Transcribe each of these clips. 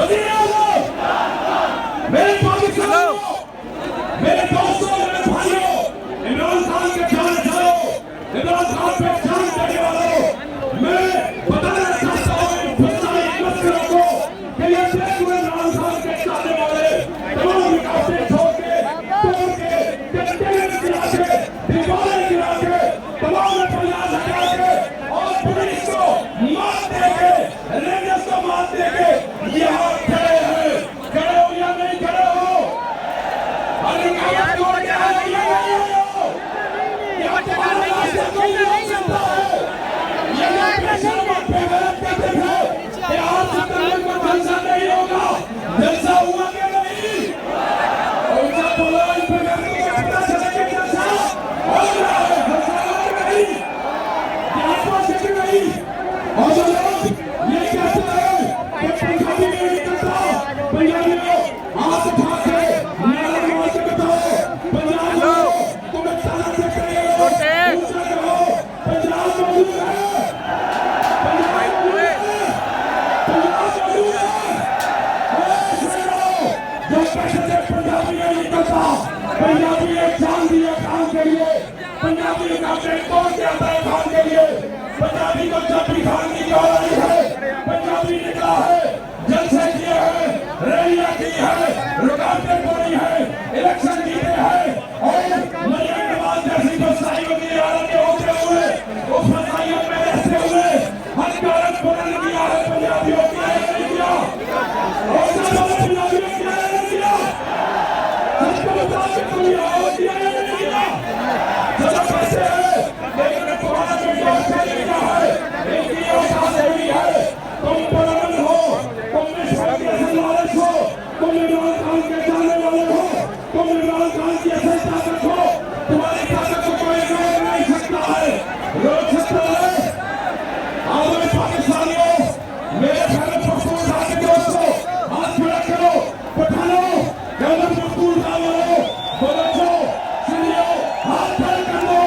वज़ीर आज़म, मेरे पाकिस्तानियों, मेरे दोस्तों, मेरे भाइयों, इमरान खान के जाने वालों, इमरान खान पे जान देने वालों, मैं बताना चाहता हूँ इन फसाई मस्करों को कि ये देश में इमरान खान के जाने वाले तमाम रुकावटें छोड़ के, तोड़ के, कंटेनर गिरा के, दीवारें गिरा के, तमाम प्रयास हटा के और पुलिस को मार देंगे, रेंजर्स को मार देंगे। यहाँ खड़े हैं, खड़े हो या नहीं खड़े हो? और रुकावट तोड़ के आए या नहीं आए हो? यहाँ तुम्हारा रास्ता कोई नहीं रोक सकता है। यहाँ पे शर्मा पे गलत कहते थे कि आज तक को जलसा नहीं होगा, जलसा हुआ कि नहीं? उनका बोलो इन पे गलत को पता चला कि जलसा हो रहा है, जलसा हुआ कि नहीं? यहाँ पर से कि नहीं? और जो लोग ये कहते हैं कि पंजाबी नहीं निकलता, पंजाबियों हाथ उठा के नारा मार के बताओ, पंजाब वालों तुम्हें ताना देते हैं, ऊंचा करो, पंजाब मौजूद है, पंजाब मौजूद है, पंजाब मौजूद है। जो पैसे से पंजाबी नहीं निकलता, पंजाबी एक जान दिया काम के लिए, पंजाबी का पेट तोड़ के आता है काम के लिए, पंजाबी को जब भी खान की कॉल आई है, पंजाबी निकला है, जलसे किए हैं, रैलियां की है, रुकावटें तोड़ी है, इलेक्शन जीते हैं और मरियम नवाज जैसी फसाइयों की आड़त में होते हुए, उस फसाइयों में रहते हुए हर कारण बुलंद किया है पंजाबियों की है नहीं किया, और सब पंजाबियों की है नहीं किया, सबको बता के दुनिया होती है नहीं किया, सब पैसे हैं, लेकिन पुराना जो व्यवस्था लिखा है, इनकी औकात नहीं है, तुम पुरान हो, तुम मिस्र के लालच हो, तुम इमरान खान के जाने वाले हो, तुम इमरान खान की ऐसी ताकत हो, तुम्हारी ताकत को कोई रोक नहीं सकता है, रोक सकता है। आओ मेरे पाकिस्तानियों, मेरे खैबर पख्तूनख्वा के दोस्तों, हाथ खड़ा करो, पठानों, खैबर पख्तूनख्वा वालों, बलोचों, सिंधियों, हाथ खड़े कर दो।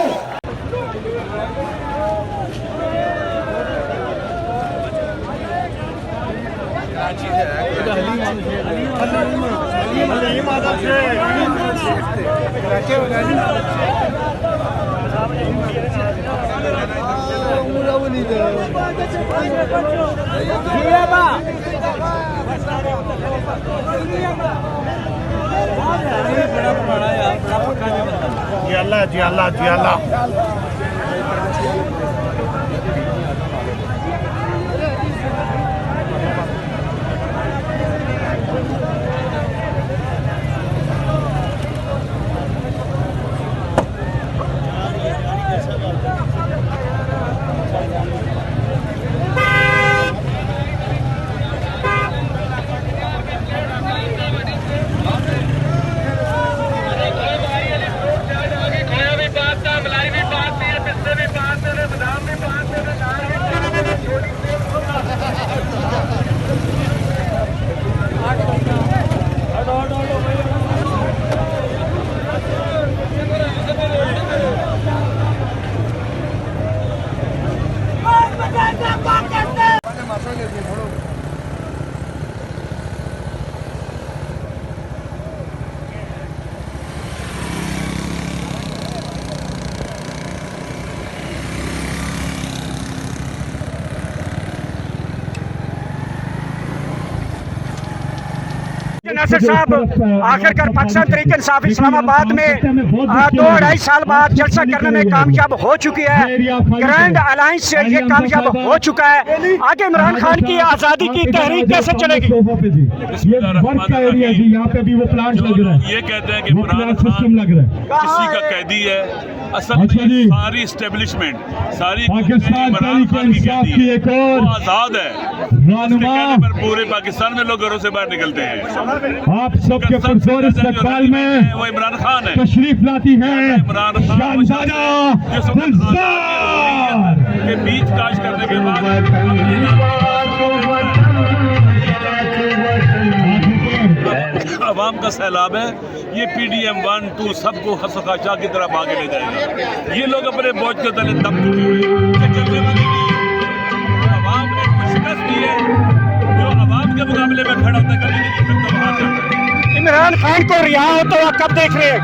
जी अल्लाह जी अल्लाह जी अल्लाह। नासिर साहब आखिरकार पाकिस्तान तहरीक इंसाफ इस्लामाबाद में 2-2.5 साल बाद जलसा करने में कामयाब हो चुकी है। ग्रैंड अलायंस से ये कामयाब हो चुका है। आगे इमरान खान की आज़ादी की तहरीक कैसे चलेगी? ये कहते हैं कि इमरान खान किसी का कैदी है, असल में सारी स्टेब्लिशमेंट सारी इमरान खान की कैदी है, वो आज़ाद है। पर पूरे पाकिस्तान में लोग घरों से बाहर निकलते हैं। आप सबके पुरजोर इस्तकबाल में वो इमरान खान है, तशरीफ लाती है इमरान खान के बीच काश करने के बाद अवाम का सैलाब है। ये PDM 1, 2 सबको हंसखाचा की तरफ आगे ले जाएगा। ये लोग अपने बोझ के तले दब चुके हुए अवाम ने शिकस्त दी है। जो अवाम के मुकाबले में खड़ा था खान को रिहा होता हुआ कब देख रहे हैं?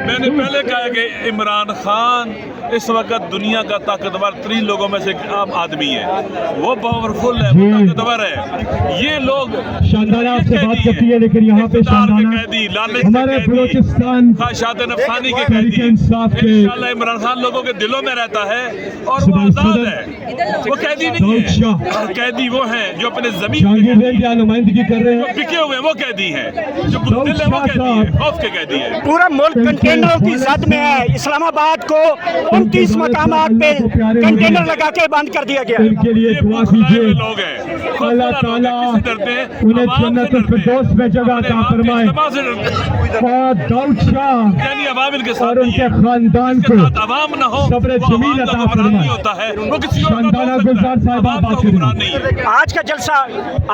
मैंने पहले कहा कि इमरान खान इस वक्त दुनिया का ताकतवर 3 लोगों में से एक आम आदमी है। वो पावरफुल है, वो ताकतवर है। ये लोग शानदार आपसे बात करती है, लेकिन यहाँ पे कैदी, लालच हमारे बलूचिस्तान ख्वाहिशात नफसानी के तहरीक कैदी, इंसाफ के इंशाल्लाह इमरान खान लोगों के दिलों में रहता है और वो आजाद है। वो कैदी नहीं है, कैदी वो हैं जो अपने जमीन की नुमाइंदगी कर रहे हैं, बिके हुए वो कैदी हैं, जो बुज़दिल है वो कैदी है, खौफ के कैदी है। पूरा मुल्क कंटेनरों की जद में है। इस्लामाबाद को 29 मकामात पे कंटेनर लगा के बंद कर दिया गया। इनके लिए दुआ कीजिए, लोग हैं, अल्लाह ताला उन्हें जन्नत फिरदौस में जगह अता फरमाए। और दाऊद शाह यानी अवाम इनके साथ और उनके खानदान को अवाम न हो, सब्र वो जमील अवाम का अता हुक्मरान नहीं फरमाए। होता है, वो किसी और का शानदाना हो सकता है, गुलजार साहब अवाम का बात हुक्मरान करें। नहीं है। आज का जलसा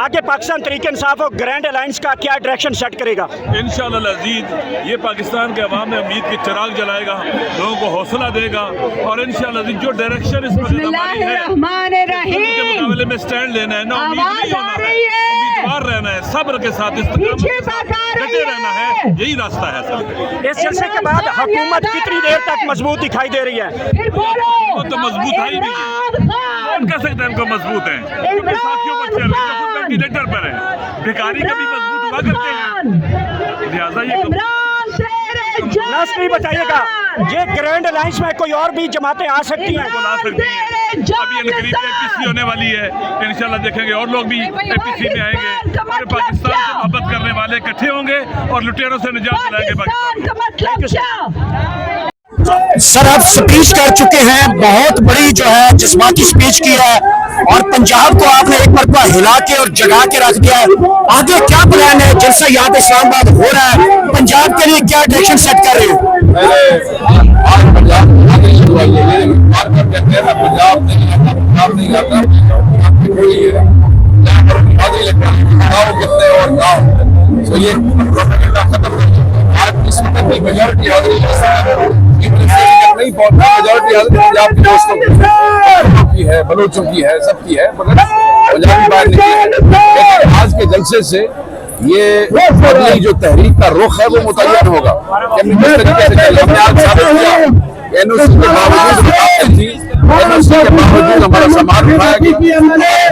आगे पाकिस्तान तहरीक इंसाफ और ग्रैंड अलायंस का क्या डायरेक्शन सेट करेगा? इंशाअल्लाह अज़ीज़ ये पाकिस्तान के अवाम में उम्मीद की चिराग जलाएगा, लोगों को हौसला देगा और इंशाअल्लाह अज़ीज़ जो डायरेक्शन इसमें हमारी है उसके मुकाबले में स्टैंड लेना है, ना उम्मीद नहीं होना है, उम्मीदवार रहना है, सब्र के साथ इस्तेकामत के साथ डटे रहना है, यही रास्ता है सर। इस जलसे के बाद हुकूमत कितनी देर तक मजबूत दिखाई दे रही है? वो तो मजबूत है ही नहीं है, कौन कह सकता है इनको मजबूत है, क्योंकि साथियों को चल रहे हैं, खुद वेंटिलेटर पर है, भिखारी कभी मजबूत हुआ करते हैं, लिहाजा ये नाज़रीन बताइएगा, ये ग्रैंड अलायंस में कोई और भी जमातें आ सकती हैं? ला सकती है। अभी इनकरीब APC होने वाली है, इंशाल्लाह देखेंगे और लोग भी APC में आएंगे, पूरे पाकिस्तान से मोहब्बत करने वाले इकट्ठे होंगे और लुटेरों से निजात दिलाएंगे पाकिस्तान। सर आप स्पीच कर चुके हैं, बहुत बड़ी जो है जिस्मानी स्पीच की है और पंजाब को आपने एक मरतबा हिला के और जगा के रख दिया है। आगे क्या प्लान है? जैसा यहाँ पे इस्लामाबाद हो रहा है, पंजाब के लिए क्या डायरेक्शन सेट कर रहे हो? नहीं पहुंचा, मेजॉरिटी पंजाब के दोस्तों की है, बलोचों की है, सबकी है, मगर पंजाबी बाहर निकले हैं। लेकिन आज के जलसे से ये अगली जो तहरीक का रुख है वो मुतय्यन होगा कि हमने किस तरीके से हमने आज साबित किया NOC के बावजूद थी, NOC के बावजूद हमारा सामान उठाया गया,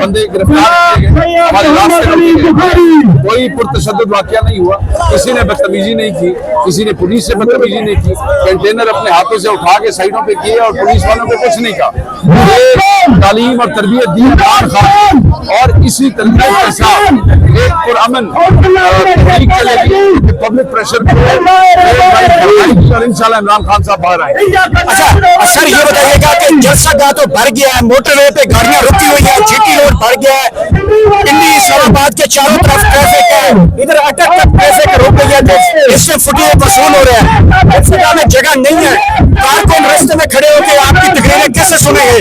बंदे गिरफ्तार किए गए, हमारे रास्ते रोके गए, कोई पुरतशद्दुद वाकया नहीं हुआ, किसी ने बदतमीजी नहीं की, किसी ने पुलिस से बदतमीजी नहीं की, कंटेनर अपने हाथों से उठा के साइडों पे किए और पुलिस वालों को कुछ नहीं कहा। ये तालीम और तरबियत दी इमरान खान और इसी तरबियत के साथ एक पुरअमन तहरीक चलेगी, पब्लिक प्रेशर और इंशाल्लाह इमरान खान साहब बाहर आएंगे। अच्छा सर ये बताइएगा कि जलसा गाह तो भर गया है, मोटरवे पे गाड़ियां रुकी हुई है, GT रोड भर गया है, दिल्ली इस्लामाबाद के चारों तरफ ट्रैफिक है, इधर अटक तक ट्रैफिक रुक गई है, इससे फुटिए वसूल हो रहे हैं, इस जगह में जगह नहीं है, कारकुन रास्ते में खड़े होकर आपकी तकरीरें कैसे सुनेंगे?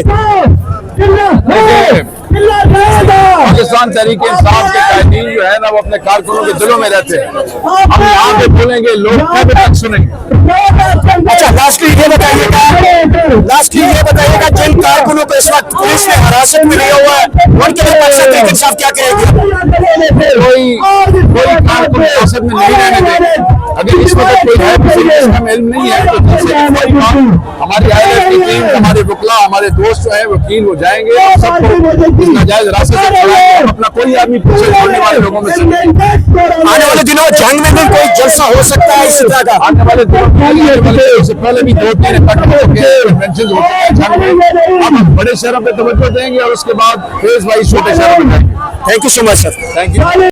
पाकिस्तान तहरीक इंसाफ के कायदीन जो है ना वो अपने कारकुनों के दिलों में रहते हैं, हम यहाँ पे बोलेंगे, लोग तक सुनेंगे। अच्छा लास्टली ये बताइएगा जिन कारकुनों को इस वक्त पुलिस ने हिरासत में लिया हुआ है उनके लिए पाकिस्तान तहरीक इंसाफ क्या कहेगी? कोई कारकुन हिरासत में नहीं रहने देंगे। अगर इस वक्त कोई है जिसका इल्म नहीं है तो हमारी ILF की टीम, हमारे वकला, हमारे दोस्त जो है वकील वो जाएंगे और सबको नाजायज हिरासत से छुड़ाएंगे, अपना कोई आदमी पीछे छोड़ने वाले लोगों में से। आने वाले दिनों में जंग में भी कोई जलसा हो सकता है इस तरह का? आने वाले दिनों से पहले भी 2-3 कन्वेंशन होते हैं, हम बड़े शहरों पे तवज्जो देंगे और उसके बाद फेज वाइज छोटे शहरों में जाएंगे। Thank you so much sir. Thank you.